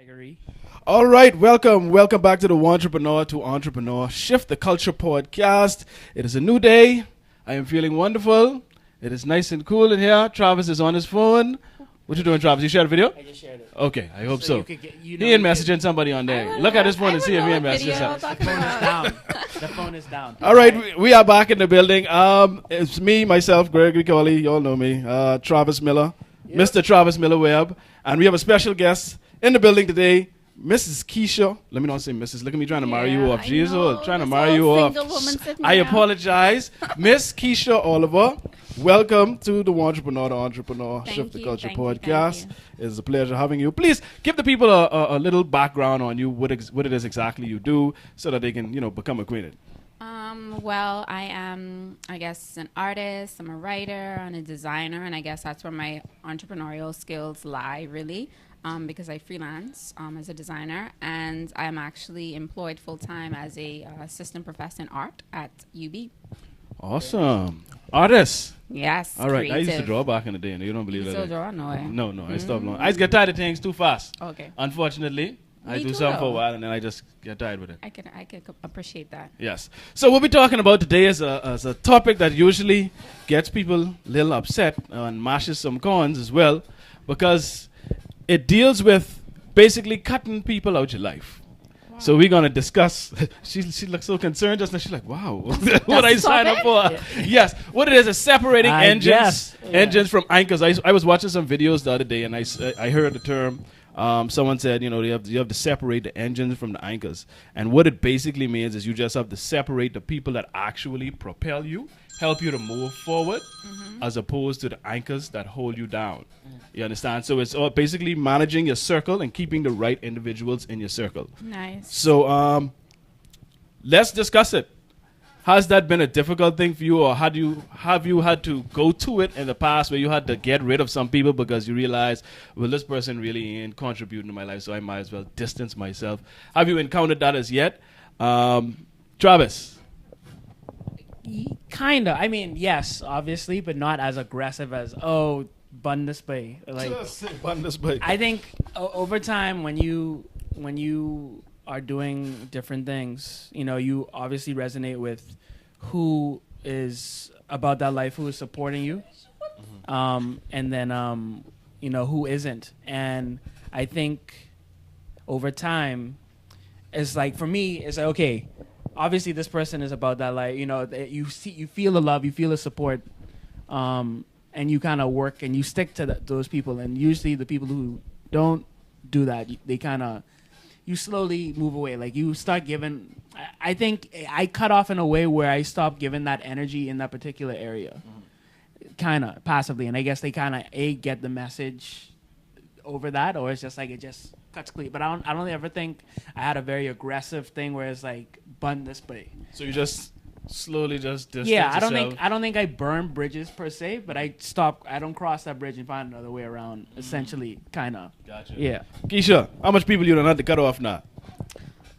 Gregory. All right, welcome back to the Entrepreneur to Entrepreneur Shift the Culture podcast. It is a new day. I am feeling wonderful. It is nice and cool in here. Travis is on his phone. What you doing, Travis? You shared a video? I just shared it. Okay, I hope so. You could get, He ain't messaging somebody on there. Look at his phone and see if he ain't messaging somebody. The phone is down. The phone is down. All right, we are back in the building. It's me, myself, Gregory Collie. You all know me. Travis Miller, Mr. Travis Miller Webb, and we have a special guest in the building today, Mrs. Keisha. Let me not say Mrs. Look at me trying to marry you off. Jesus, trying to marry you off. I apologize. Miss Keisha Oliver, welcome to the Entrepreneur to Entrepreneur Shift the Culture podcast. It's a pleasure having you. Please give the people a little background on you, what it is exactly you do, so that they can, become acquainted. Well, I am, I guess, an artist. I'm a writer and a designer, and I guess that's where my entrepreneurial skills lie, really. Because I freelance as a designer, and I'm actually employed full-time as a assistant professor in art at UB. Awesome. Artist. Yes. All right. Creative. I used to draw back in the day, and you don't believe You that. still draw? No way. No, I stopped long. I just get tired of things too fast. Okay. Unfortunately, I Me do too, something for a though. while, and then I just get tired with it. I can appreciate that. Yes. So what we're talking about today is a topic that usually gets people a little upset and mashes some corns as well, because it deals with basically cutting people out your life. Wow. So we're going to discuss. She looks so concerned just now. She's like, wow, what I signed up for. Yeah. Yes. What it is separating engines from anchors. I was watching some videos the other day, and I heard the term. Someone said, you have to separate the engines from the anchors. And what it basically means is you just have to separate the people that actually propel you, help you to move forward, as opposed to the anchors that hold you down. You understand? So it's all basically managing your circle and keeping the right individuals in your circle. Nice. So let's discuss it. Has that been a difficult thing for you, or have you had to go to it in the past where you had to get rid of some people because you realized, well, this person really ain't contributing to my life, so I might as well distance myself? Have you encountered that as yet? Travis? Kinda. I mean, yes, obviously, but not as aggressive as, bun this way. Like, Bun this way. I think over time, when you are doing different things, you obviously resonate with who is about that life, who is supporting you, and then who isn't. And I think over time, it's like, for me, it's like, okay, obviously this person is about that life. You feel the love, you feel the support, and you kind of work and you stick to those people. And usually the people who don't do that, they kind of, you slowly move away. Like, you start giving, I think I cut off in a way where I stopped giving that energy in that particular area, kind of passively. And I guess they kind of get the message over that, or it's just like it just cuts clean. But I don't ever think I had a very aggressive thing where it's like, bun this way. So you just slowly just distance I yourself. don't think I burn bridges per se, but I don't cross that bridge and find another way around, essentially, kind of. Gotcha. Yeah. Keisha, how much people you don't have to cut off now?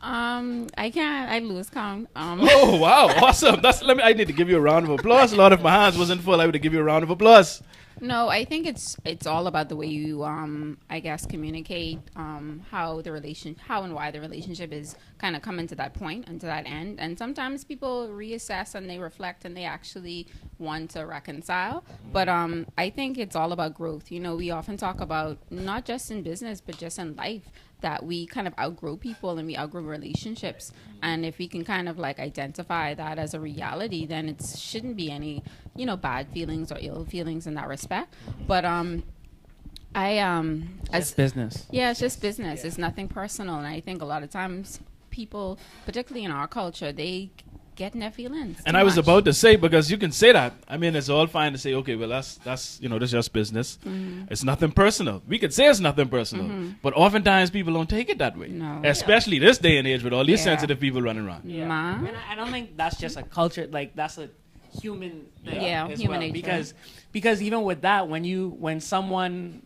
I lose count. Oh, wow. Awesome. I need to give you a round of applause. A lot of my hands wasn't full. I would give you a round of applause. No, I think it's all about the way you, I guess, communicate, how and why the relationship is kind of coming to that point and to that end. And sometimes people reassess and they reflect and they actually want to reconcile. But I think it's all about growth. We often talk about, not just in business, but just in life, that we kind of outgrow people and we outgrow relationships. And if we can kind of like identify that as a reality, then it shouldn't be any, bad feelings or ill feelings in that respect. But It's business. Yeah, it's just business. Yeah. It's nothing personal. And I think a lot of times people, particularly in our culture, they get in their feelings. And I was about to say, because you can say that. I mean, it's all fine to say, okay, well, that's this is just business. It's nothing personal. We could say it's nothing personal, but oftentimes people don't take it that way. No. Especially this day and age with all these sensitive people running around. Yeah. I mean, I don't think that's just a culture. Like, that's a human thing. Yeah, as human well. nature. Because even with that, when someone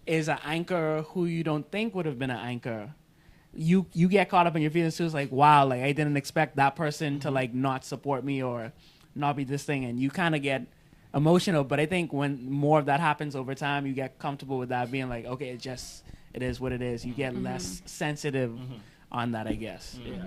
is an anchor who you don't think would have been an anchor, you get caught up in your feelings too. It's like, wow, like I didn't expect that person to like not support me or not be this thing, and you kind of get emotional. But I think when more of that happens over time, you get comfortable with that being like, okay, it's it is what it is. You get less sensitive on that, I guess. Yeah.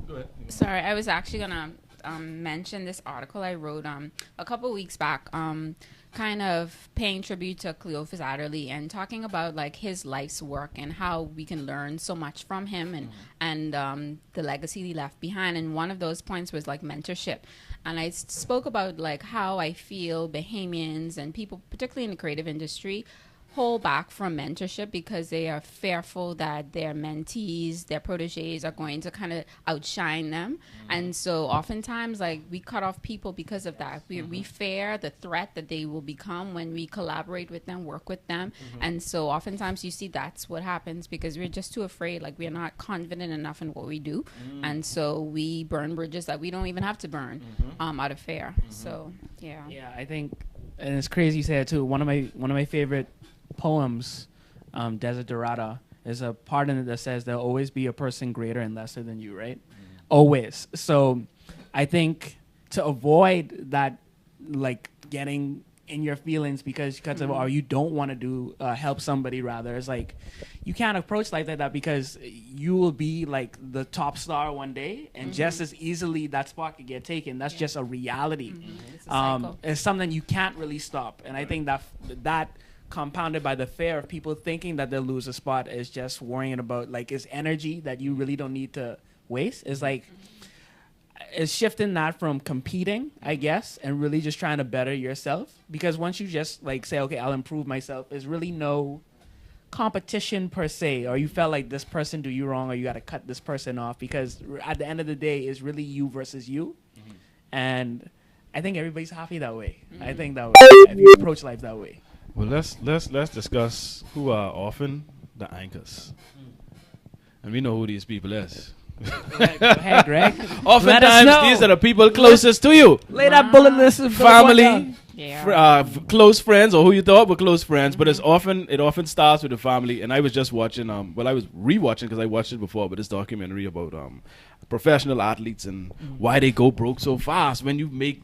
Go ahead. Sorry, I was actually gonna mention this article I wrote a couple weeks back, kind of paying tribute to Cleophas Adderley and talking about like his life's work and how we can learn so much from him and the legacy he left behind. And one of those points was like mentorship. And I spoke about like how I feel Bahamians and people, particularly in the creative industry, hold back from mentorship because they are fearful that their mentees, their proteges are going to kind of outshine them. And so oftentimes like we cut off people because of that. We fear the threat that they will become when we collaborate with them, work with them. And so oftentimes you see that's what happens because we're just too afraid, like we're not confident enough in what we do. And so we burn bridges that we don't even have to burn out of fear. So yeah. Yeah, I think, and it's crazy you say it too. One of my favorite poems, Desiderata, is a part in it that says there'll always be a person greater and lesser than you, right? Always. So I think to avoid that, like getting in your feelings because of or you don't want to do help somebody, rather, it's like you can't approach like that because you will be like the top star one day and just as easily that spot could get taken. That's just a reality. It's a cycle. It's something you can't really stop, and I think that compounded by the fear of people thinking that they'll lose a spot is just worrying about like it's energy that you really don't need to waste. Is like it's shifting that from competing, I guess, and really just trying to better yourself. Because once you just like say, okay, I'll improve myself, there's really no competition per se, or you felt like this person do you wrong or you got to cut this person off, because at the end of the day it's really you versus you. And I think everybody's happy that way. I think that if you approach life that way. Well, let's discuss who are often the anchors, and we know who these people is. Go ahead, Greg. Oftentimes, these are the people closest to you. Lay that bullet list. Family, Yeah. close friends, or who you thought were close friends, but it often starts with the family. And I was just watching, I was rewatching because I watched it before, but this documentary about professional athletes and why they go broke so fast when you make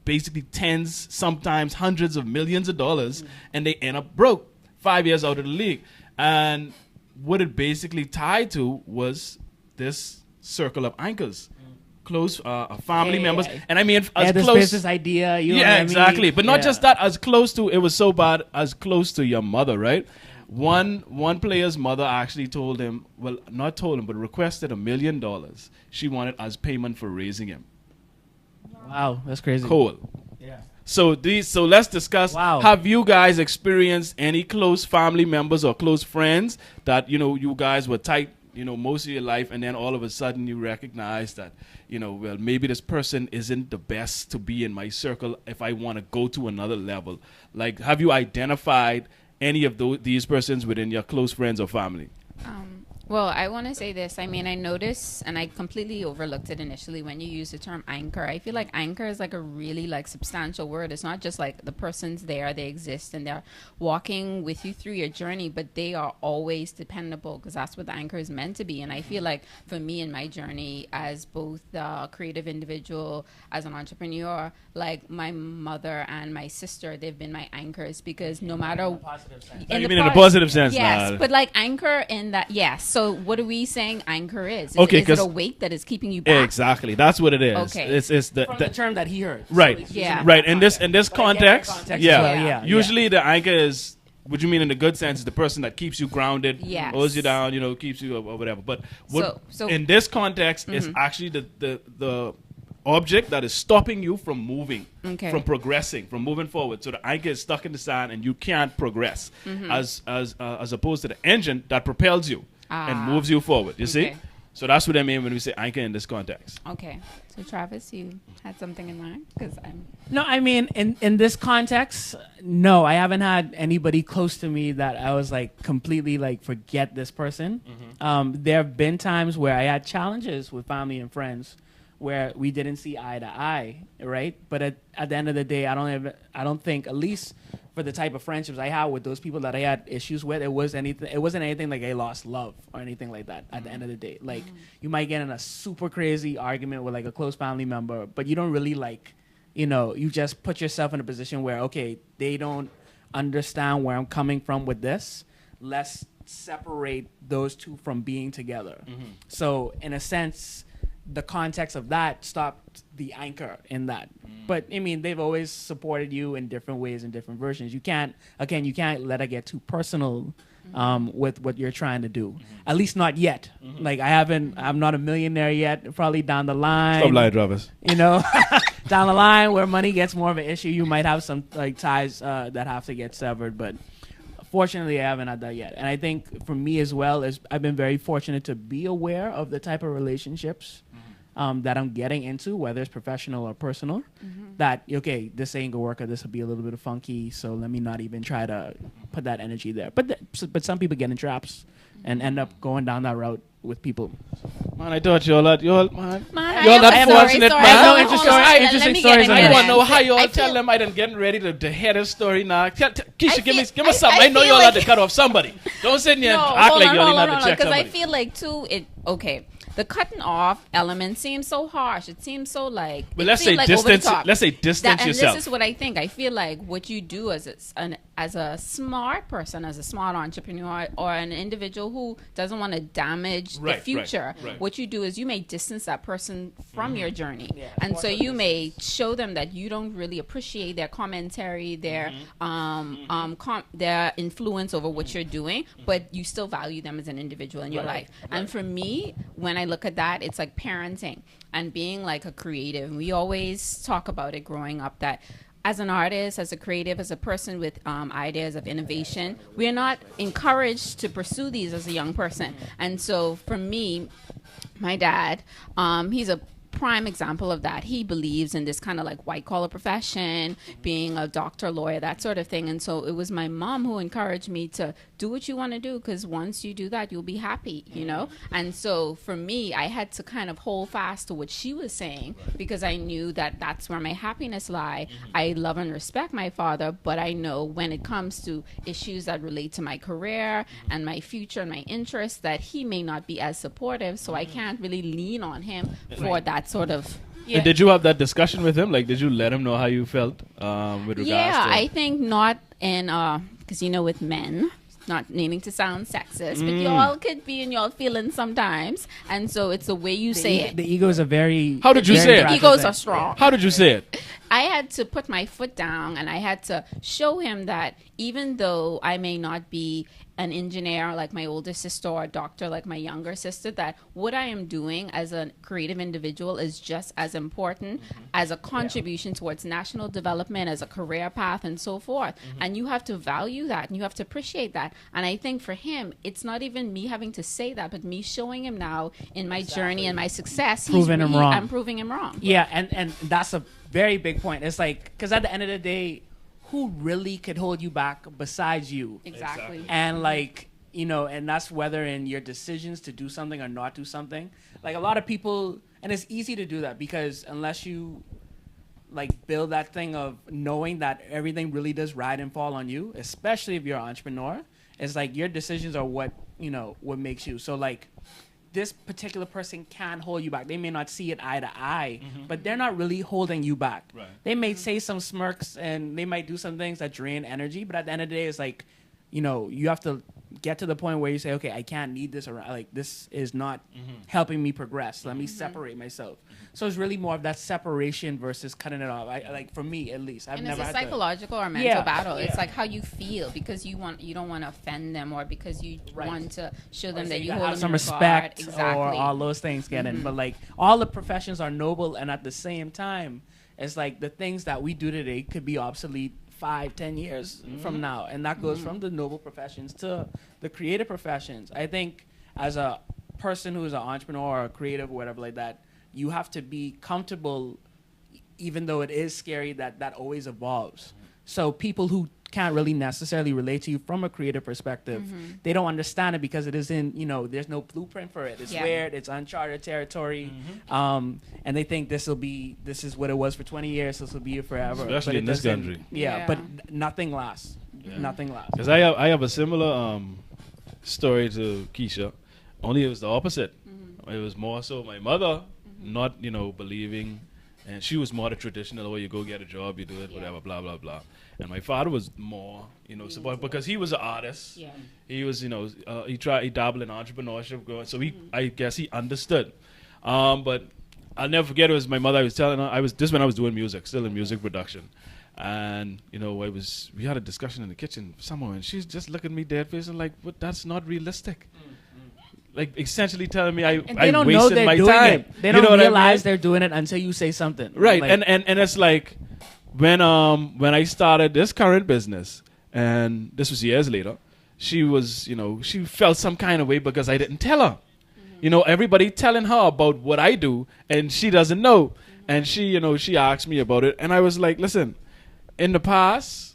basically tens, sometimes hundreds of millions of dollars, and they end up broke 5 years out of the league. And what it basically tied to was this circle of anchors, close family members. And I mean, as this close business idea. You know what I mean? exactly. But not just that, as close to, it was so bad, as close to your mother, right? One player's mother actually told him, well, not told him, but requested $1 million she wanted as payment for raising him. Wow, that's crazy. Cool. Yeah. So let's discuss. Wow. Have you guys experienced any close family members or close friends that you guys were tight, most of your life, and then all of a sudden you recognize that well, maybe this person isn't the best to be in my circle if I want to go to another level. Like, have you identified any of these persons within your close friends or family? Well, I want to say this. I mean, I noticed, and I completely overlooked it initially when you use the term anchor. I feel like anchor is like a really like substantial word. It's not just like the person's there, they exist, and they're walking with you through your journey, but they are always dependable, because that's what the anchor is meant to be. And I feel like for me in my journey as both a creative individual, as an entrepreneur, like my mother and my sister, they've been my anchors, because no matter... In a positive sense. You mean in a positive sense? Yes, Nah. but like anchor in that, yes. So what are we saying anchor is? Okay, is it a weight that is keeping you back? Exactly. That's what it is. Okay. It's the From the term that he heard. right. So he's Yeah. using Right. that In this But I get context, that context yeah. as well, yeah. Usually the anchor is, what you mean in the good sense, is the person that keeps you grounded, Yes. holds you down, keeps you or whatever. But So- in this context, it's actually the object that is stopping you from moving, Okay. from progressing, from moving forward. So the anchor is stuck in the sand and you can't progress, as opposed to the engine that propels you and moves you forward. You see? Okay. So that's what I mean when we say anchor in this context. Okay. So Travis, you had something in mind? Because I'm... No, I mean, in this context, no, I haven't had anybody close to me that I was like completely like forget this person. There have been times where I had challenges with family and friends where we didn't see eye to eye, right? But at the end of the day, I don't think, at least for the type of friendships I had with those people that I had issues with, it wasn't anything like I lost love or anything like that. At the end of the day, like you might get in a super crazy argument with like a close family member, but you don't really like, you just put yourself in a position where, okay, they don't understand where I'm coming from with this. Let's separate those two from being together. So in a sense, the context of that stopped the anchor in that. But I mean, they've always supported you in different ways and different versions. You can't let it get too personal with what you're trying to do. At least not yet. Like I'm not a millionaire yet. Probably down the line. Stop lying, Travis. You know, down the line where money gets more of an issue, you might have some like ties that have to get severed. But fortunately, I haven't had that yet. And I think for me as well, is I've been very fortunate to be aware of the type of relationships that I'm getting into, whether it's professional or personal, that, okay, this ain't gonna work, or this will be a little bit of funky, so let me not even try to put that energy there. But some people get in traps and end up going down that route with people. Man, I thought y'all not fortunate, man. I have interesting stories. I want to know how y'all tell them I done getting ready to hear the story now. Keisha, give me something. I know y'all had to cut off somebody. Don't sit here and act like y'all didn't have to check somebody. Because I feel like, too, the cutting off element seems so harsh. It seems so like. But let's say distance. Let's say distance yourself. And this is what I think. I feel like what you do as a smart person, as a smart entrepreneur, or an individual who doesn't want to damage the future, what you do is you may distance that person from your journey, and so you may show them that you don't really appreciate their commentary, their their influence over what you're doing, but you still value them as an individual in your life. And for me, when I look at that, it's like parenting and being like a creative. And we always talk about it growing up that as an artist, as a creative, as a person with ideas of innovation, we are not encouraged to pursue these as a young person. And so for me, my dad, he's a prime example of that. He believes in this kind of like white collar profession, being a doctor, lawyer, that sort of thing. And so it was my mom who encouraged me to do what you want to do, because once you do that, you'll be happy, you know? And so for me, I had to kind of hold fast to what she was saying, because I knew that that's where my happiness lie. I love and respect my father, but I know when it comes to issues that relate to my career and my future and my interests, that he may not be as supportive. So I can't really lean on him for that sort of. And did you have that discussion with him? Like, did you let him know how you felt with regards to? I think not in, because, with men, not meaning to sound sexist, but y'all could be in y'all feelings sometimes. And so it's the way you say it. The ego is a very... How did you say it? Egos are strong. How did you say it? I had to put my foot down, and I had to show him that even though I may not be an engineer like my older sister or a doctor like my younger sister, that what I am doing as a creative individual is just as important as a contribution towards national development, as a career path, and so forth. And you have to value that, and you have to appreciate that. And I think for him, it's not even me having to say that, but me showing him now in my journey and my success. I'm proving him wrong. Yeah, and that's a very big point. It's like, because at the end of the day, who really could hold you back besides you? Exactly. And like, and that's whether in your decisions to do something or not do something. Like a lot of people, and it's easy to do that, because unless you like build that thing of knowing that everything really does ride and fall on you, especially if you're an entrepreneur, it's like your decisions are what makes you. So like, this particular person can hold you back. They may not see it eye to eye, but they're not really holding you back. Right. They may say some smirks, and they might do some things that drain energy, but at the end of the day, it's like, you have to get to the point where you say, okay, I can't need this around. Like, this is not helping me progress. Let me separate myself. So it's really more of that separation versus cutting it off. I like, for me at least, I've never had it's a psychological or mental battle. It's like how you feel, because you don't want to offend them, or because you want to show them that you hold them some respect, or all those things get in. But like, all the professions are noble, and at the same time, it's like the things that we do today could be obsolete 5-10 years from now, and that goes from the noble professions to the creative professions. I think as a person who is an entrepreneur or a creative or whatever like that, you have to be comfortable, even though it is scary, that always evolves. So people who can't really necessarily relate to you from a creative perspective, they don't understand it, because it isn't, there's no blueprint for it. It's weird, it's uncharted territory, and they think this is what it was for 20 years, this will be it forever. Especially in this country. But nothing lasts. Nothing lasts. Because I have a similar story to Keisha, only it was the opposite. It was more so my mother not, believing And she was more the traditional, oh, you go get a job, you do it, whatever, blah, blah, blah. And my father was more, support, because he was an artist. Yeah. He was, he dabbled in entrepreneurship, so I guess he understood. But I'll never forget, it was my mother, I was telling her, this when I was doing music, still in music production. And, we had a discussion in the kitchen somewhere, and she's just looking at me dead face and like, but that's not realistic. Like, essentially telling me I wasted my time. It. They don't realize they're doing it until you say something. Right, like, and it's like, when I started this current business, and this was years later, she was, she felt some kind of way because I didn't tell her. Everybody telling her about what I do, and she doesn't know. And she, she asked me about it, and I was like, listen, in the past,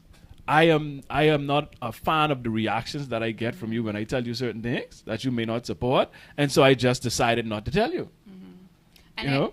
I am not a fan of the reactions that I get from you when I tell you certain things that you may not support, and so I just decided not to tell you. And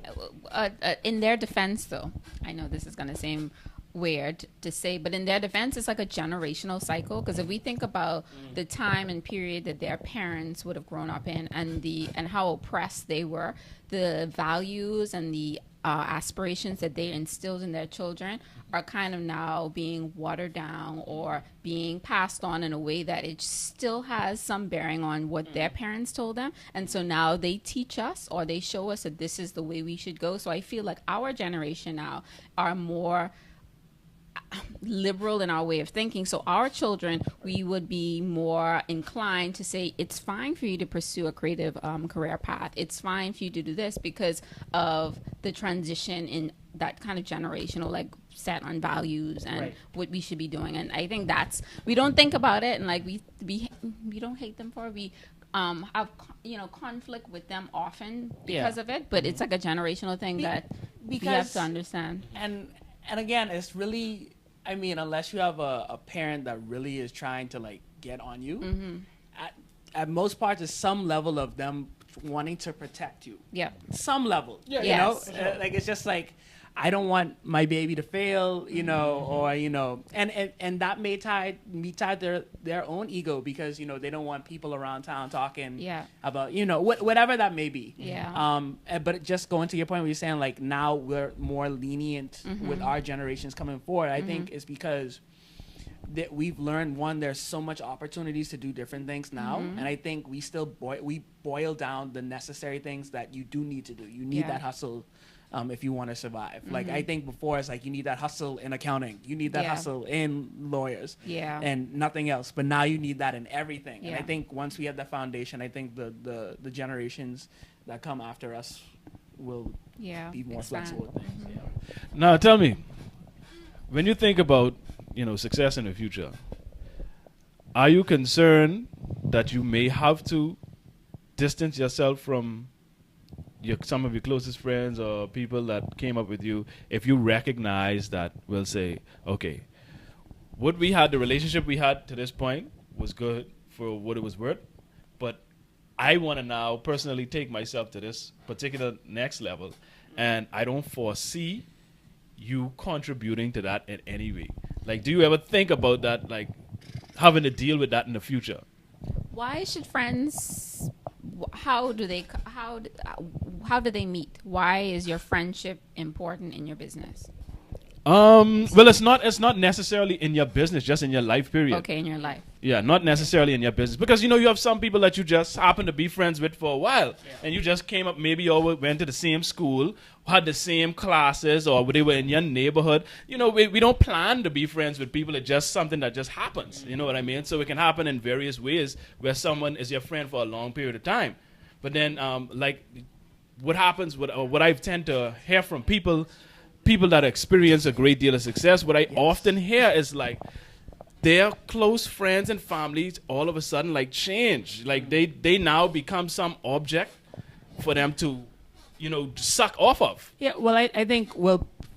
in their defense, though, I know this is going to seem weird to say, but in their defense, it's like a generational cycle. Because if we think about the time and period that their parents would have grown up in, and how oppressed they were, the values and the aspirations that they instilled in their children are kind of now being watered down or being passed on in a way that it still has some bearing on what their parents told them. And so now they teach us, or they show us that this is the way we should go. So I feel like our generation now are more liberal in our way of thinking. So our children, we would be more inclined to say it's fine for you to pursue a creative career path. It's fine for you to do this because of the transition in that kind of generational, like, set on values and what we should be doing. And I think we don't think about it, and like we don't hate them for it. We have conflict with them often because of it, but it's like a generational thing that we have to understand. And again, it's really, I mean, unless you have a parent that really is trying to like get on you, at most parts, there's some level of them wanting to protect you. Yeah. Some level. Yeah. Yes. Like, it's just like, I don't want my baby to fail, or, and that may tie their own ego, because, they don't want people around town talking about, whatever that may be. Yeah. But just going to your point where you're saying, like, now we're more lenient with our generations coming forward, I think it's because that we've learned, one, there's so much opportunities to do different things now, and I think we still boil down the necessary things that you do need to do. You need that hustle. If you want to survive. Like, I think before it's like you need that hustle in accounting. You need that hustle in lawyers. Yeah. And nothing else. But now you need that in everything. Yeah. And I think once we have that foundation, I think the generations that come after us will be more flexible with things. Yeah. Now, tell me, when you think about, success in the future, are you concerned that you may have to distance yourself from some of your closest friends or people that came up with you, if you recognize that, we'll say, okay, the relationship we had to this point was good for what it was worth, but I want to now personally take myself to this particular next level, and I don't foresee you contributing to that in any way. Like, do you ever think about that, like, having to deal with that in the future? Why should friends... How do they meet? Why is your friendship important in your business? Well, it's not necessarily in your business, just in your life period. Okay, in your life. Yeah, not necessarily in your business, because you have some people that you just happen to be friends with for a while, and you just came up, maybe you all went to the same school, had the same classes, or they were in your neighborhood. We don't plan to be friends with people. It's just something that just happens. You know what I mean? So it can happen in various ways, where someone is your friend for a long period of time. But then, like, what happens, what I tend to hear from people that experience a great deal of success, what I often hear is like their close friends and families all of a sudden like change. Like they now become some object for them to, suck off of. Yeah, well, I think,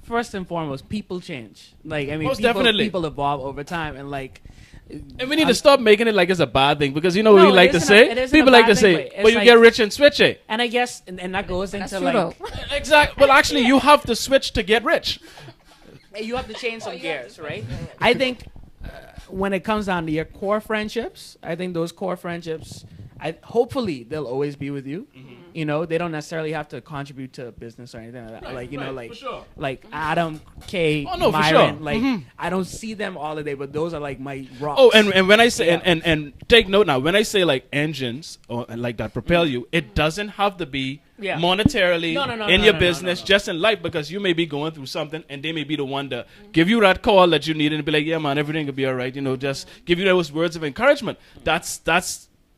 first and foremost, people change. Like, I mean, most definitely. People evolve over time, and like... And we need to stop making it like it's a bad thing, because we like to say, people like to say, but you get rich and switch it. And I guess, and that goes into like... Exactly. Well, actually, you have to switch to get rich. You have to change some gears, right? I think when it comes down to your core friendships, I think those core friendships, hopefully they'll always be with you. You know, they don't necessarily have to contribute to business or anything like that. Like, you know, like for sure. like Adam, Kay, Oh, no, for Myron. sure. Like, I don't see them all the day, but those are like my rocks. Oh, and when I say Yeah. and take note now, when I say like engines or like that propel you, it doesn't have to be Yeah. monetarily No, in your no, business, no. just in life, because you may be going through something and they may be the one to give you that call that you need and be like, yeah, man, everything will be all right. You know, just give you those words of encouragement. That's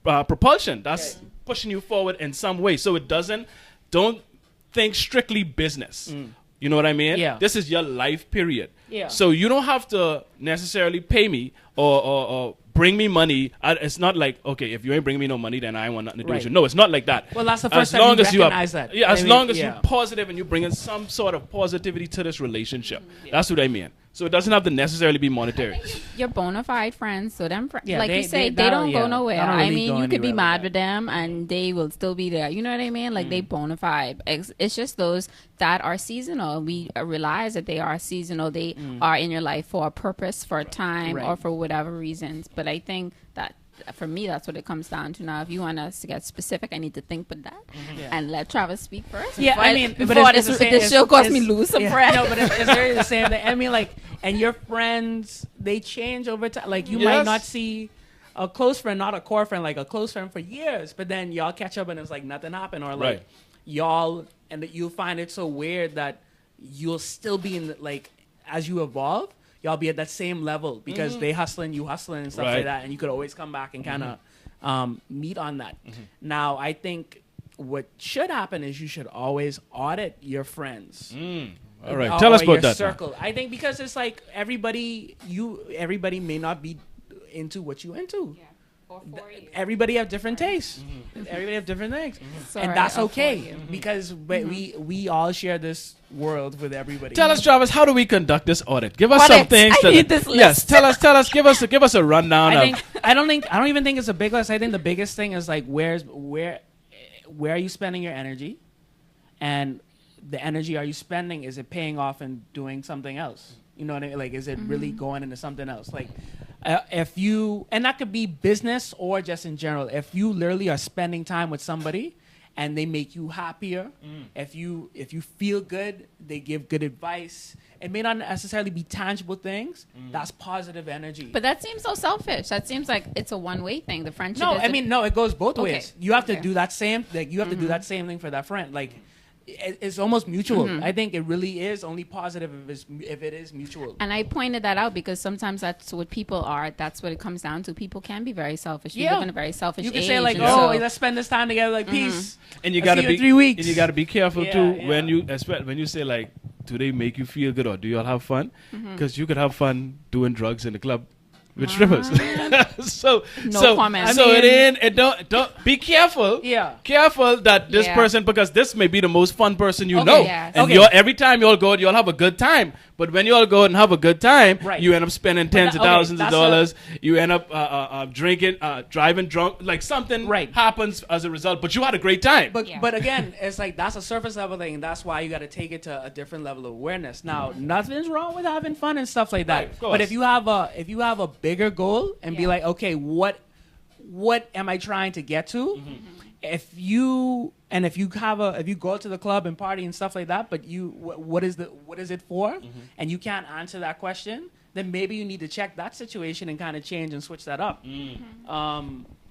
propulsion. That's pushing you forward in some way. So don't think strictly business. You know what I mean? Yeah. This is your life period. Yeah. So you don't have to necessarily pay me or bring me money. It's not like, okay, if you ain't bringing me no money, then I ain't want nothing to do with Right. you. No, it's not like that. Well, that's the first time you recognize that. Yeah, as I mean, long as yeah. you're positive and you're bringing some sort of positivity to this relationship. That's what I mean. So it doesn't have to necessarily be monetary. You're bona fide friends, so them Yeah, like they- you say, they- they don't yeah, go nowhere. they don't I really mean, go you could be anywhere mad with with them, and they will still be there. You know what I mean? Like they bona fide. It's just those that are seasonal. We realize that they are seasonal. They are in your life for a purpose, for a time, Right. or for whatever reasons. But I think that for me, that's what it comes down to. Now, if you want us to get specific, I need to think with that Yeah. and let Travis speak first. Yeah, before I mean, but before it's this, the same- this show cost me it's- lose some yeah, friends. No, but it's really the same thing. I mean, like, and your friends, they change over time. Like, you Yes. might not see a close friend, not a core friend, like a close friend for years, but then y'all catch up and it's like nothing happened, or like Right. y'all, and you'll find it so weird that you'll still be in the, like, as you evolve, y'all be at that same level because they hustling, you hustling, and stuff Right. like that, and you could always come back and kind of meet on that. Now, I think what should happen is you should always audit your friends. All right. Or- Tell us or about your that. circle. I think because it's like everybody may not be into what you into. Everybody have different tastes. Everybody have different things, Sorry, and that's I'm for okay you. because we all share this world with everybody. Tell us, Travis, how do we conduct this audit? Give us Audit. some things. I need this Yes, list. tell us, give us a rundown of. I don't even think it's a big list. I think the biggest thing is like where are you spending your energy, and the energy are you spending, is it paying off and doing something else? You know what I mean? Like, is it really going into something else? Like, if you, and that could be business or just in general, if you literally are spending time with somebody and they make you happier, if you feel good, they give good advice. It may not necessarily be tangible things. That's positive energy. But that seems so selfish. That seems like it's a one-way thing. The friendship. No, is I mean, no, it goes both Okay. ways. You have to Okay. do that same, like, you have to do that same thing for that friend. Like, it's almost mutual. I think it really is only positive if it is mutual. And I pointed that out because sometimes that's what people are. That's what it comes down to. People can be very selfish. We Yeah. live in a very selfish You can age. say like, and oh, so- let's spend this time together, like peace. And you I'll gotta see you be in 3 weeks. And you gotta be careful Yeah, too yeah. when you say like, do they make you feel good or do y'all have fun? Because you could have fun doing drugs in the club with strippers. so No comment. So I mean- it don't be careful. Yeah. Careful that this Yeah. person, because this may be the most fun person you Okay. know. Yes. And Okay. you'll every time you'll go, you'll have a good time. But when you all go and have a good time, Right. you end up spending tens of okay, thousands of that's dollars. You end up drinking, driving drunk, like something Right. happens as a result. But you had a great time. But Yeah. but again, it's like that's a surface level thing. And that's why you got to take it to a different level of awareness. Now, nothing's wrong with having fun and stuff like that. Right, of course. But if you have a bigger goal and be Yeah. like, okay, what am I trying to get to? If you go to the club and party and stuff like that, but what is it for? And you can't answer that question, then maybe you need to check that situation and kind of change and switch that up.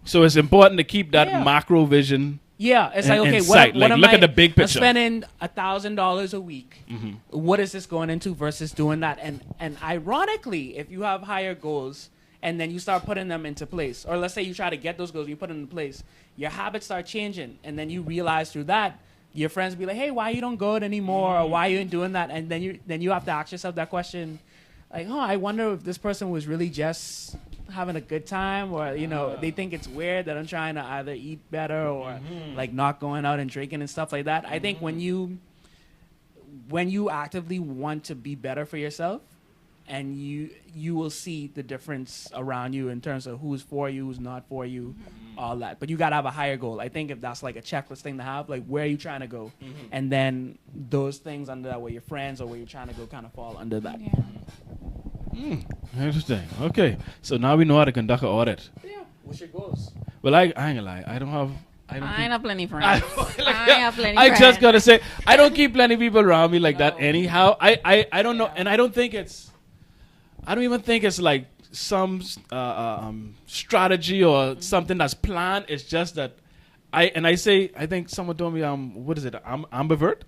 So it's important to keep that Yeah. macro vision. Yeah, it's in- like, okay, in what sight. Like, am look I at the big I'm picture. spending $1,000 a week. What is this going into versus doing that? And ironically, if you have higher goals and then you start putting them into place, or let's say you try to get those goals, you put them in place, your habits start changing, and then you realize through that, your friends be like, hey, why you don't go it anymore, or why you ain't doing that, and then you have to ask yourself that question, like, oh, I wonder if this person was really just having a good time, or they think it's weird that I'm trying to either eat better or like not going out and drinking and stuff like that. I think when you actively want to be better for yourself, and you will see the difference around you in terms of who's for you, who's not for you, all that. But you gotta have a higher goal. I think if that's like a checklist thing to have, like where are you trying to go, and then those things under that, where your friends or where you're trying to go, kind of fall under that. Yeah. Interesting. Okay. So now we know how to conduct an audit. Yeah. What's your goals? Well, I ain't gonna lie. I don't have I don't I keep- ain't have plenty friends. I have plenty I friends. just gotta say, I don't keep plenty people around me like that anyhow. I don't know, and I don't even think it's like some strategy or something that's planned. It's just that I think someone told me what is it? Ambivert.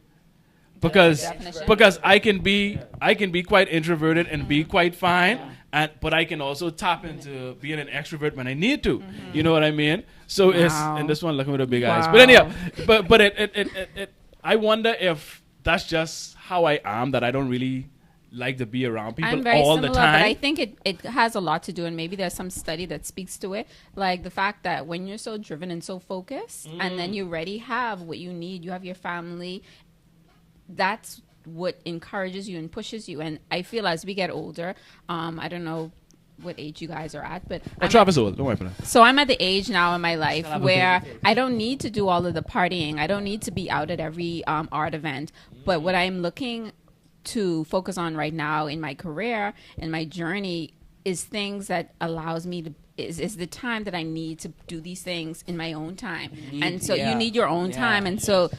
Because I can be quite introverted and be quite fine, but I can also tap into being an extrovert when I need to. You know what I mean? So it's and this one looking with the big eyes. But anyhow, but it I wonder if that's just how I am, that I don't really like to be around people I'm very all similar, the time. but I think it has a lot to do, and maybe there's some study that speaks to it, like the fact that when you're so driven and so focused, and then you already have what you need, you have your family, that's what encourages you and pushes you. And I feel as we get older, I don't know what age you guys are at, but Travis old. Don't worry for that. so I'm at the age now in my life where I don't need to do all of the partying. I don't need to be out at every art event. But what I'm looking to focus on right now in my career and my journey is things that allows me to is the time that I need to do these things in my own time. And so you need your own time. And so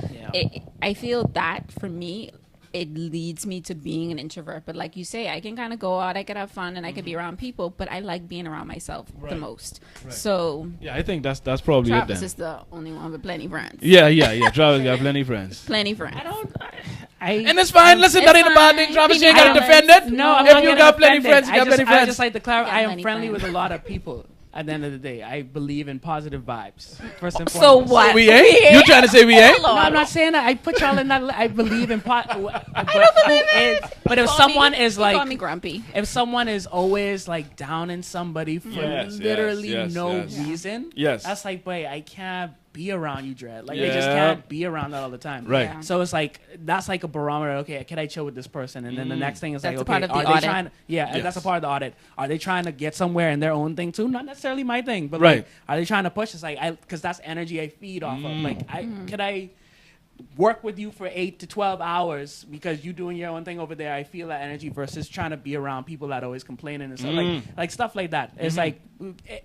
I feel that for me, it leads me to being an introvert. But like you say, I can kind of go out, I could have fun, and I could be around people, but I like being around myself the most. So Yeah, I think that's probably Travis it then. is the only one with plenty friends. Yeah. Travis got plenty friends. Plenty friends. And it's fine. Listen, that ain't a bad thing. Travis, you ain't got to defend it. No, I'm if not you getting got plenty offended. friends, you got plenty I friends. just like to clarify. Got I am many friendly friends. with a lot of people. At the end of the day, I believe in positive vibes. First and So foremost. what? We ain't? You trying to say we ain't? No, I'm not saying that. I put y'all in that. I believe in but if Call someone me- is you call like, me grumpy. if someone is always like downing somebody for literally no reason, that's like, boy, I can't be around you, Dread. Like, I just can't be around that all the time. Right. Yeah. So it's like, that's like a barometer. Okay, can I chill with this person? And then the next thing is That's like, a part okay, of the are they audit. trying? Yes. That's a part of the audit. Are they trying to get somewhere in their own thing too? Not necessarily my thing, but Right. like, are they trying to push? It's like, because that's energy I feed off of. Like, could I work with you for 8 to 12 hours because you doing your own thing over there? I feel that energy versus trying to be around people that always complaining and stuff like stuff like that. It's like,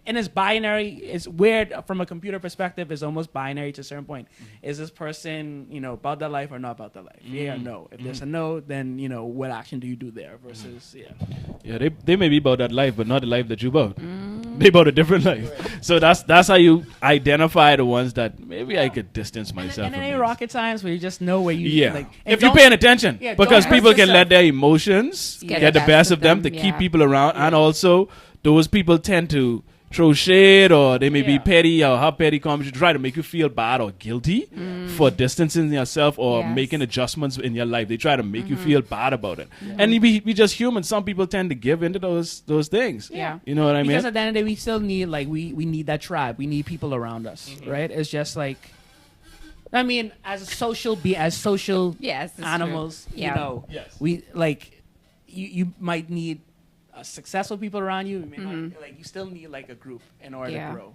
and it's binary. It's weird from a computer perspective. It's almost binary to a certain point. Is this person, about their life or not about their life? Yeah or no? If there's a no, then what action do you do there? Versus Yeah, they may be about that life, but not the life that you about. They about a different life. So that's how you identify the ones that maybe I could distance myself and it from. ain't these. rocket science where you just know where you Yeah, like. if you're paying attention, Yeah, because don't hurt people can yourself. let their emotions get the best of them to keep people around, and also those people tend to throw shade, or they may be petty, or have petty comments to try to make you feel bad or guilty for distancing yourself or making adjustments in your life. They try to make you feel bad about it, and we just human. Some people tend to give into those things. Yeah. You know what I mean? Because at the end of the day, we still need we need that tribe. We need people around us, right? It's just like, I mean, as social Yes, that's animals, true. Yeah. we like you might need successful people around you. You may not, like, you still need like a group in order to grow.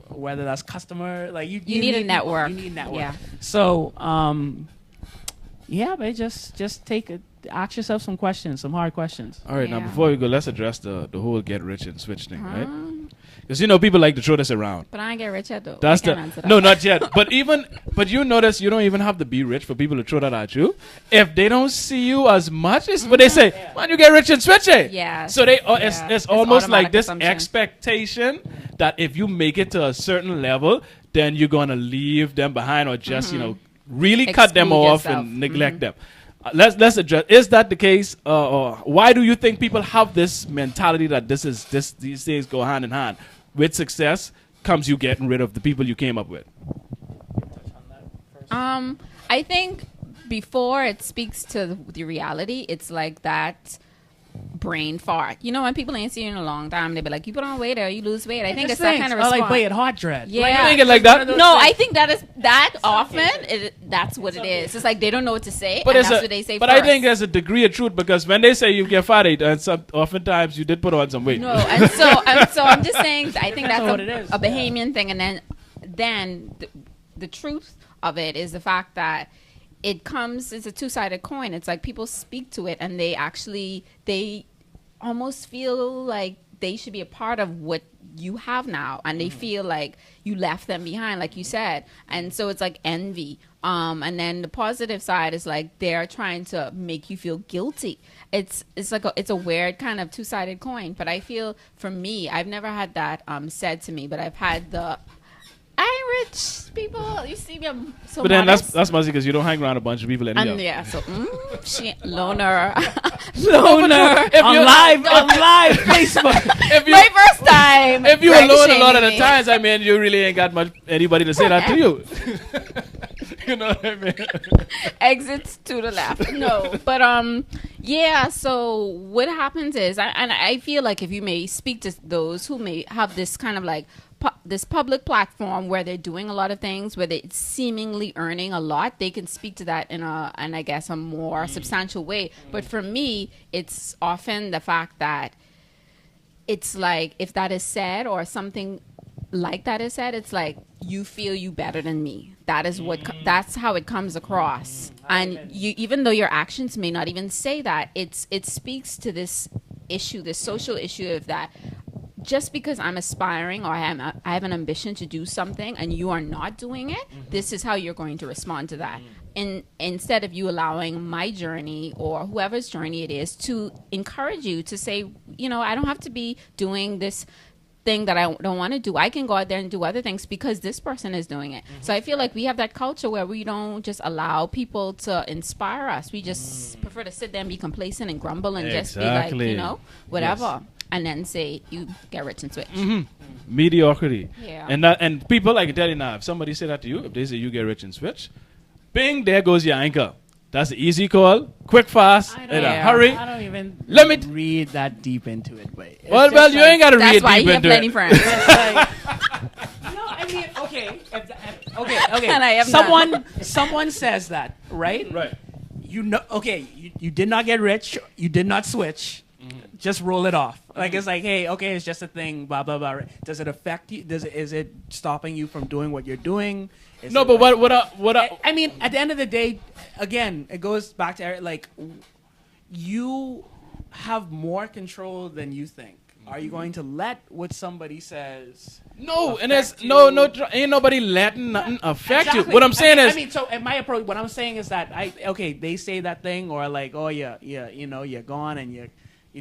Whether that's customer, like you need a people. network. You need network. Yeah. So but just ask yourself some questions, some hard questions. All right, now Yeah. before we go, let's address the whole get rich and switch thing, right? Because people like to throw this around. But I ain't get rich yet though. That's I can't answer that. no, not yet. But you notice you don't even have to be rich for people to throw that at you. If they don't see you as much, it's what they say. Why don't you get rich and switch it? Yeah. So it's almost like automatic this assumption. expectation that if you make it to a certain level, then you're gonna leave them behind, or just really cut them Exclude off yourself. and neglect them. Let's address. Is that the case, or why do you think people have this mentality that these things go hand in hand? With success comes you getting rid of the people you came up with. I think before it speaks to the reality, it's like that brain fart. When people ain't seen you in a long time, they be like, you put on weight or you lose weight. I think it's that kind of response. like, wait, hot dread. Yeah. You think it like that? No, I think that often that's what it is. It's like they don't know what to say, and that's what they say But first. I think there's a degree of truth, because when they say you get fat, and oftentimes you did put on some weight. No, and so I'm just saying, I think that's what it is. a Bahamian thing, and then the truth of it is the fact that it's a two-sided coin. It's like people speak to it, and they almost feel like they should be a part of what you have now, and they feel like you left them behind, like you said. And so it's like envy. And then the positive side is like they're trying to make you feel guilty. It's like it's a weird kind of two-sided coin. But I feel, for me, I've never had that said to me, but I've had the rich people. You see me, I'm so But then modest. that's mostly because you don't hang around a bunch of people anyhow. And yeah, so loner, on live Facebook. my first time. If you Greg alone a lot of shaming the me. times, I mean, you really ain't got much anybody to say that to you. You know what I mean? Exits to the left. No, but yeah. So what happens is, I feel like if you may speak to those who may have this kind of like this public platform where they're doing a lot of things, where they're seemingly earning a lot, they can speak to that in I guess a more substantial way. But for me, it's often the fact that it's like, if that is said or something like that is said, it's like, you feel you better than me. That is what that's how it comes across. And you, even though your actions may not even say that, it speaks to this issue, this social issue of that. Just because I'm aspiring or I have an ambition to do something and you are not doing it, this is how you're going to respond to that. And instead of you allowing my journey or whoever's journey it is to encourage you to say, you know, I don't have to be doing this thing that I don't want to do. I can go out there and do other things because this person is doing it. So I feel like we have that culture where we don't just allow people to inspire us. We just prefer to sit there and be complacent and grumble and just be like, you know, whatever. Yes. And then say you get rich and switch. Mediocrity. Yeah. And people, I can tell you now, if somebody say that to you, if they say you get rich and switch, bing, there goes your anchor. That's an easy call, quick, fast, in a hurry. I don't even Let me read that deep into it. But well, you ain't got to read that's why deep you have into plenty it. friends. No, I mean, okay. Okay. And I have someone says that, right? Right. You know, okay, you did not get rich. You did not switch. Just roll it off. Like, it's like, hey, okay, it's just a thing, blah, blah, blah. Does it affect you? Is it stopping you from doing what you're doing? No, but what I mean, at the end of the day, again, it goes back to, like, you have more control than you think. Are you going to let what somebody says? No, and there's ain't nobody letting nothing affect you. What I'm saying is, so my approach, what I'm saying is that they say that thing, or like, oh yeah, you know, you're gone and you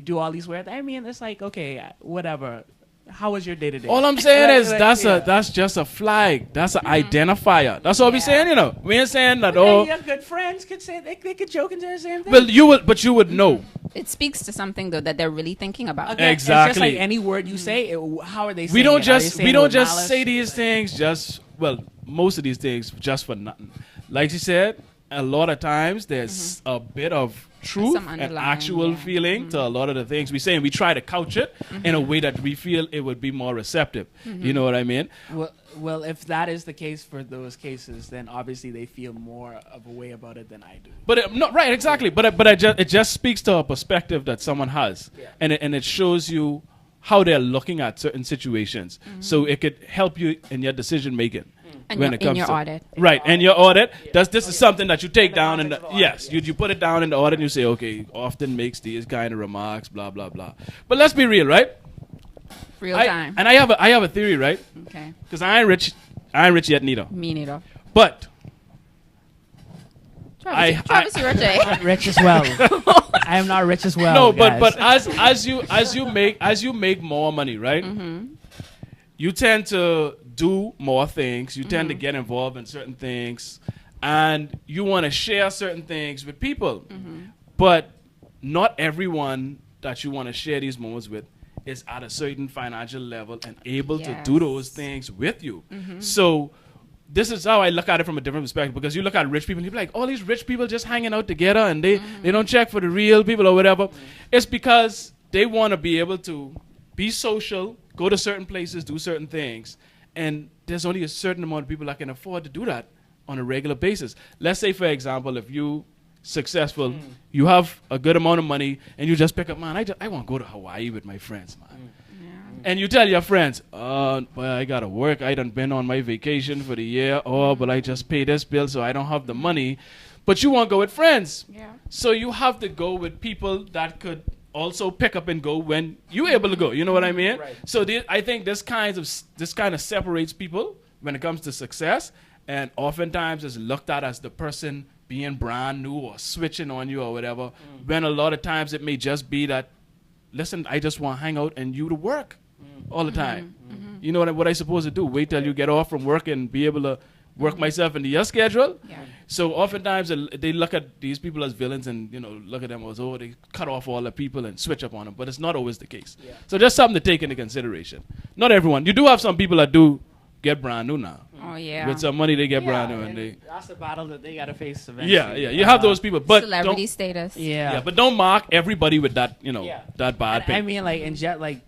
do all these weird. I mean, it's like, okay, whatever. How was your day to day? all I'm saying is that's just a flag. That's an identifier. That's all we saying. You know, we ain't saying that. Okay, your good friends could say they could joke and say the same thing. Well, you would know. It speaks to something though that they're really thinking about. Again, Exactly. It's just like any word you say. How are they saying We don't it? just say these things most of these things just for nothing. Like you said, a lot of times there's a bit of truth and actual feeling to a lot of the things we say, and we try to couch it in a way that we feel it would be more receptive. You know what I mean? Well, if that is the case for those cases, then obviously they feel more of a way about it than I do. But no, right, exactly. But it just speaks to a perspective that someone has, and it shows you how they're looking at certain situations, so it could help you in your decision making. And when it comes in your to audit. Right, and your audit. This is something that you take down in the you put it down in the audit and you say, okay, often makes these kind of remarks, blah blah blah. But let's be real, right? Real time. And I have a theory, right? Okay. Because I ain't rich yet neither. Me neither. But Travis, you're rich, I'm not rich as well. I am not rich as well. No, guys. but as you make more money, right? You tend to do more things. You tend to get involved in certain things, and you want to share certain things with people. But not everyone that you want to share these moments with is at a certain financial level and able to do those things with you. So this is how I look at it from a different perspective, because you look at rich people and you're like, all these rich people just hanging out together and they don't check for the real people or whatever. It's because they want to be able to be social, go to certain places, do certain things, and there's only a certain amount of people that can afford to do that on a regular basis. Let's say, for example, if you successful, you have a good amount of money, and you just pick up, man, I want to go to Hawaii with my friends, man. And you tell your friends, well, I got to work. I done been on my vacation for the year. But I just pay this bill, so I don't have the money. But you want to go with friends. So you have to go with people that could also pick up and go when you're able to go. You know what I mean? Right. So I think this kind of separates people when it comes to success, and oftentimes is looked at as the person being brand new or switching on you or whatever. When a lot of times it may just be that, listen, I just want to hang out and you to work all the time. You know what I supposed to do? Wait till you get off from work and be able to work myself into your schedule. Yeah. So oftentimes they look at these people as villains and, look at them as, they cut off all the people and switch up on them. But it's not always the case. Yeah. So just something to take into consideration. Not everyone. You do have some people that do get brand new now. Oh, yeah. With some money, they get brand new. And that's the battle that they got to face eventually. Yeah. You have those people. But celebrity status. Yeah. But don't mark everybody with that, that bad thing. I mean, like, in jet, like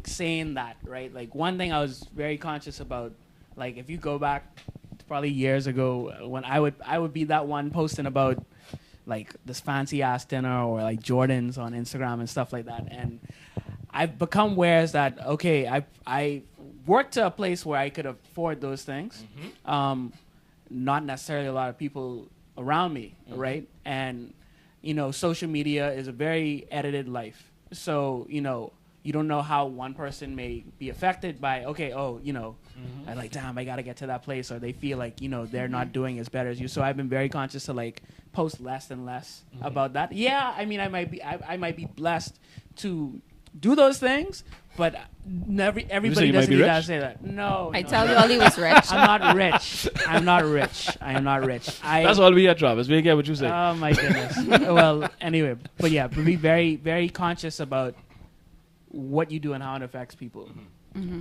saying that, right? Like, one thing I was very conscious about, like, if you go back probably years ago when I would be that one posting about like this fancy ass dinner or like Jordans on Instagram and stuff like that, and I've become aware that okay, I worked to a place where I could afford those things, not necessarily a lot of people around me, right? And social media is a very edited life, so you don't know how one person may be affected by, I like, damn, I got to get to that place. Or they feel like, they're not doing as better as you. So I've been very conscious to like post less and less about that. Yeah, I mean, I might be blessed to do those things, but everybody doesn't need to say that. No. I tell you all he was rich. I'm not rich. I am not rich. That's all we had, Travis. We get what you say. Oh, my goodness. Well, anyway, but yeah, be very, very conscious about what you do and how it affects people.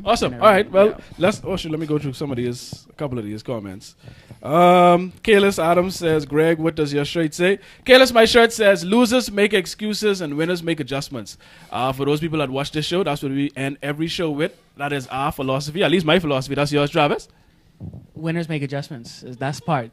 Awesome. All right. Well, let me go through a couple of these comments. Kalis Adams says, Greg, what does your shirt say? Kalis, my shirt says, losers make excuses and winners make adjustments. For those people that watch this show, that's what we end every show with. That is our philosophy, at least my philosophy. That's yours, Travis? Winners make adjustments. That's part.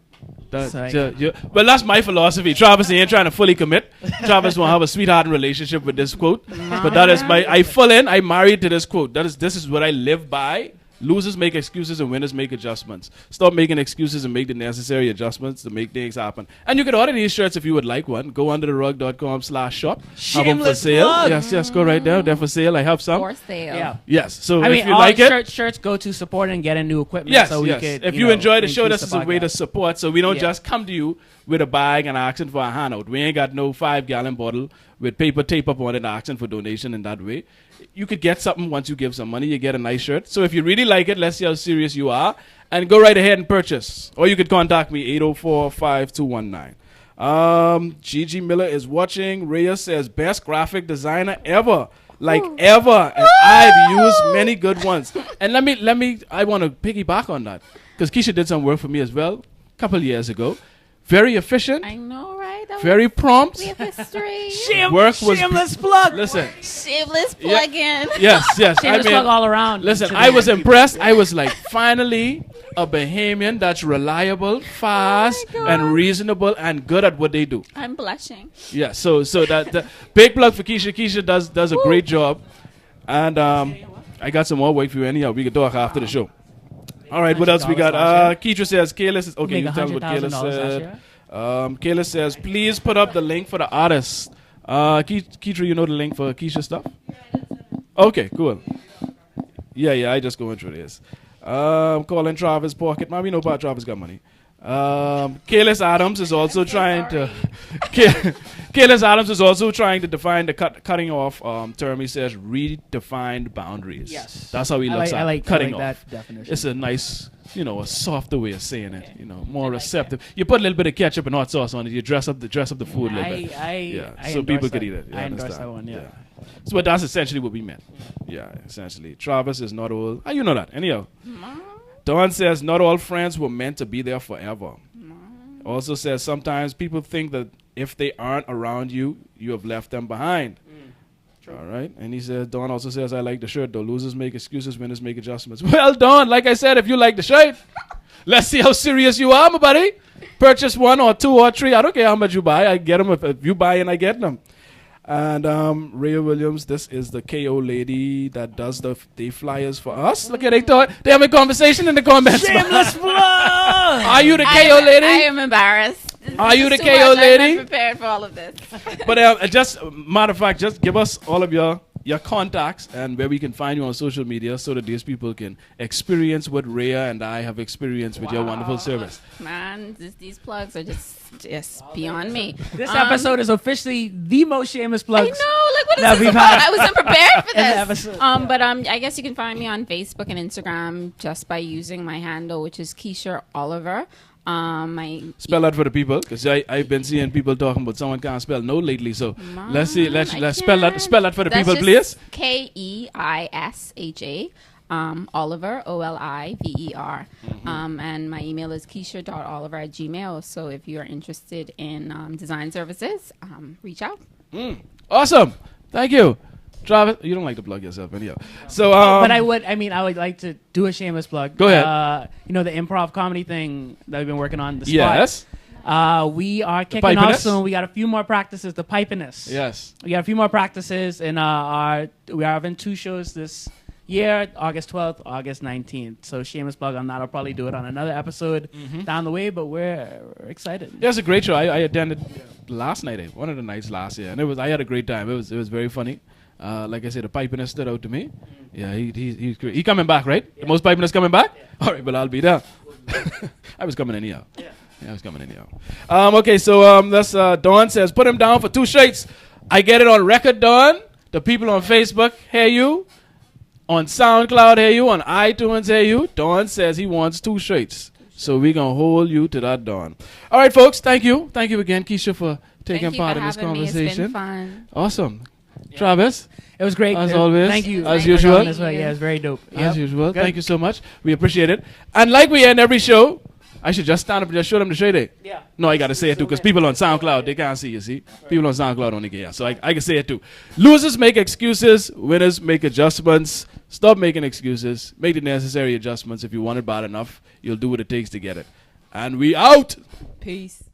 Well, that's my philosophy. Travis ain't trying to fully commit. Travis won't have a sweetheart relationship with this quote. But that is I'm married to this quote. This is what I live by. Losers make excuses and winners make adjustments. Stop making excuses and make the necessary adjustments to make things happen. And you can order these shirts if you would like one. Go undertherug.com/shop. Have them for sale. Plug. Yes, go right there. They're for sale. I have some. For sale. Yeah. Yes. So I mean, if you like it. Shirts go to support and getting new equipment. Yes, so we yes. could, If you enjoy the show, increase this is the a way to podcast. support. So we don't just come to you with a bag and asking for a handout. We ain't got no 5-gallon bottle with paper tape up on it asking for donation in that way. You could get something once you give some money. You get a nice shirt. So if you really like it, let's see how serious you are. And go right ahead and purchase. Or you could contact me, 804-5219. Gigi Miller is watching. Rhea says, best graphic designer ever. Ever. And I've used many good ones. And I want to piggyback on that. Because Keisha did some work for me as well a couple of years ago. Very efficient. I know, right? Very prompt. We have history. Shameless plug. Listen. Shameless plug-in. Yes. Shameless plug all around. Listen, today. I was impressed. I was like, finally, a Bahamian that's reliable, fast, and reasonable, and good at what they do. I'm blushing. Yeah, so that the big plug for Keisha. Keisha does a great job. And I got some more work for you anyhow. We can talk after the show. All right, what else we got? Keisha says, Kalis is... Okay, you tell me what Kalis said. Kalis says, please put up the link for the artist. Keisha, you know the link for Keisha stuff? Okay, cool. Yeah, I just going through this. Calling Travis Pocket. Mom, you know about Travis got money. Kalis Adams is also trying to... Kalis Adams is also trying to define the cutting off term. He says redefined boundaries. Yes. That's how he looks at cutting off. That definition. It's a nice, a softer way of saying it. More receptive. You put a little bit of ketchup and hot sauce on it. You dress up the food a little bit. So people could eat it. I endorse that one. Yeah. So that's essentially what we meant. Yeah, essentially. Travis is not all. How you know that? Anyhow. Dawn says not all friends were meant to be there forever. Also says sometimes people think that if they aren't around you, you have left them behind. All right. And he says, Dawn also says, I like the shirt though. Losers make excuses, winners make adjustments. Well, Dawn, like I said, if you like the shirt, let's see how serious you are, my buddy. Purchase 1 or 2 or 3. I don't care how much you buy. I get them if you buy and I get them. And Rhea Williams, this is the KO lady that does the day flyers for us. Look at they have a conversation in the comments. Shameless plug. Are you the KO lady? I am embarrassed. Are you the Too KO much. lady? I'm not prepared for all of this. But just matter of fact, just give us all of your contacts and where we can find you on social media so that these people can experience what Rhea and I have experienced with your wonderful service. Man, these plugs are just beyond me. This episode is officially the most shameless I plugs. know, like what that is this we've about? had I was unprepared for in the this. episode. But I guess you can find me on Facebook and Instagram just by using my handle, which is Keisha Oliver. Spell that for the people, because I've been seeing people talking about someone can't spell no lately. So let's see. Let's spell that for the people, please. Keisha. Oliver, Oliver. And my email is keisha.oliver@gmail. So if you are interested in design services, reach out. Awesome. Thank you. Travis, you don't like to plug yourself anyhow. So, but I would like to do a shameless plug. Go ahead. You know, the improv comedy thing that we've been working on. The Spot. Yes. We are kicking off soon. We got a few more practices. The Pipiness. Yes. We got a few more practices, and we are having 2 shows this year, August 12th, August 19th. So shameless plug on that. I'll probably do it on another episode down the way, but we're excited. Yeah, it's a great show. I attended last night, one of the nights last year, and I had a great time. It was very funny. Like I said, the Pipiness stood out to me. Yeah, he's great. He coming back, right? The most Pipiness coming back? Yeah. All right, but I'll be there. I was coming anyhow. Yeah, I was coming anyhow. Okay, so that's Dawn says, put him down for 2 straights. I get it on record, Dawn. The people on Facebook hear you. On SoundCloud, hear you. On iTunes, hear you. Dawn says he wants 2 straights. So we're going to hold you to that, Dawn. All right, folks, thank you. Thank you again, Keisha, for taking part in this conversation. It's been fun. Awesome. Yeah. Travis? It was great. As always. Thank you. As usual. Yeah, it was very dope. As usual. Good. Thank you so much. We appreciate it. And like we end every show, I should just stand up and just show them the shade. Yeah. No, I got to say it too, because people on SoundCloud, they can't see you, see? People on SoundCloud only can hear. So I can say it too. Losers make excuses. Winners make adjustments. Stop making excuses. Make the necessary adjustments. If you want it bad enough, you'll do what it takes to get it. And we out. Peace.